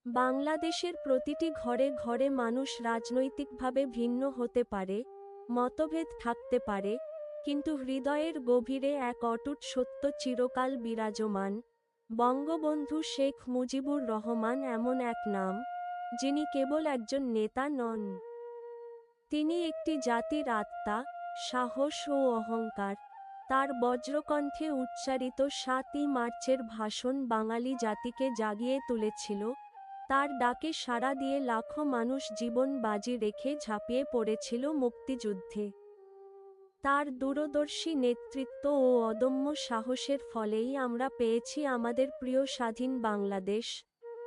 বাংলাদেশের প্রতিটি ঘরে ঘরে মানুষ রাজনৈতিকভাবে ভিন্ন হতে পারে, মতভেদ থাকতে পারে, কিন্তু হৃদয়ের গভীরে এক অটুট সত্য চিরকাল বিরাজমান। বঙ্গবন্ধু শেখ মুজিবুর রহমান এমন এক নাম, যিনি কেবল একজন নেতা নন। তিনি একটি জাতির আত্মা, সাহস ও অহংকার। তার বজ্রকণ্ঠে উচ্চারিত ৭ই মার্চের ভাষণ বাঙালি জাতিকে জাগিয়ে তুলেছিল। তার ডাকে সাড়া দিয়ে লাখো মানুষ জীবন বাজি রেখে ঝাঁপিয়ে পড়েছিল মুক্তিযুদ্ধে। তার দূরদর্শী নেতৃত্ব ও অদম্য সাহসের ফলেই আমরা পেয়েছি আমাদের প্রিয় স্বাধীন বাংলাদেশ।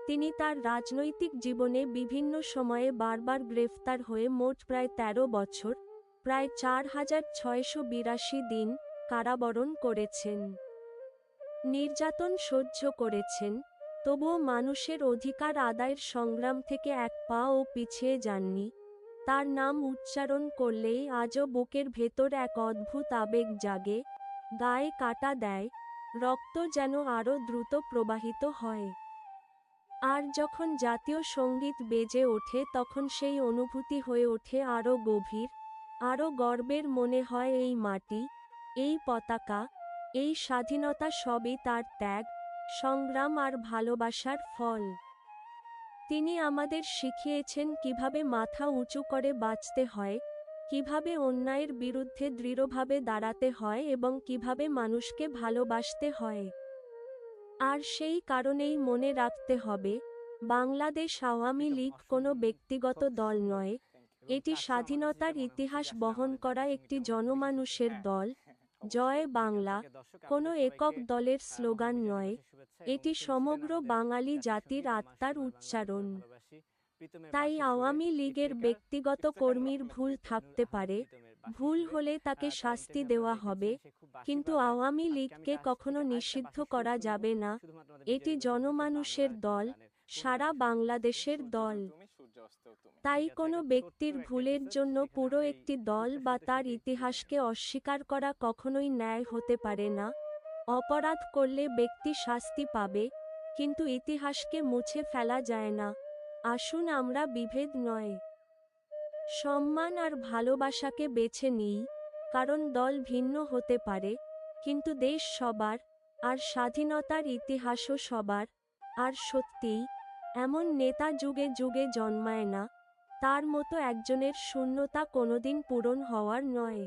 তিনি তার রাজনৈতিক জীবনে বিভিন্ন সময়ে বারবার গ্রেফতার হয়ে মোট প্রায় ১৩ বছর, প্রায় ৪,৬৮২ দিন কারাবরণ করেছেন। নির্যাতন সহ্য করেছেন, তবুও মানুষের অধিকার আদায়ের সংগ্রাম থেকে এক পাও পিছিয়ে যাননি। তার নাম উচ্চারণ করলেই আজও বুকের ভেতর এক অদ্ভুত আবেগ জাগে, গায়ে কাঁটা দেয়, রক্ত যেন আরও দ্রুত প্রবাহিত হয়। আর যখন জাতীয় সঙ্গীত বেজে ওঠে তখন সেই অনুভূতি হয়ে ওঠে আরও গভীর, আরও গর্বের। মনে হয় এই মাটি, এই পতাকা, এই স্বাধীনতা সবই তার ত্যাগ, সংগ্রাম আর ভালোবাসার ফল। তিনি আমাদের শিখিয়েছেন কিভাবে মাথা উঁচু করে বাঁচতে হয়, কিভাবে অন্যায়ের বিরুদ্ধে দৃঢ়ভাবে দাঁড়াতে হয় এবং কিভাবে মানুষকে ভালোবাসতে হয়। আর সেই কারণেই মনে রাখতে হবে, বাংলাদেশ আওয়ামী লীগ কোনো ব্যক্তিগত দল নয়, এটি স্বাধীনতার ইতিহাস বহন করা একটি জনমানুষের দল। জয় বাংলা কোনো একক দলের স্লোগান নয়, এটি সমগ্র বাঙালি জাতির আত্মার উচ্চারণ। তাই আওয়ামী লীগের ব্যক্তিগত কর্মীর ভুল থাকতে পারে, ভুল হলে তাকে শাস্তি দেওয়া হবে, কিন্তু আওয়ামী লীগকে কখনো নিষিদ্ধ করা যাবে না। এটি জনমানুষের দল, সারা বাংলাদেশের দল। তাই কোনো ব্যক্তির ভুলের জন্য পুরো একটি দল বা তার ইতিহাসকে অস্বীকার করা কখনোই ন্যায় হতে পারে না। অপরাধ করলে ব্যক্তি শাস্তি পাবে, কিন্তু ইতিহাসকে মুছে ফেলা যায় না। আসুন আমরা বিভেদ নয়, সম্মান আর ভালোবাসাকে বেছে নিই, কারণ দল ভিন্ন হতে পারে, কিন্তু দেশ সবার, আর স্বাধীনতার ইতিহাসও সবার। আর সত্যিই, এমন নেতা যুগে যুগে জন্মায় না, তার মতো একজনের শূন্যতা কোনোদিন পূরণ হওয়ার নয়।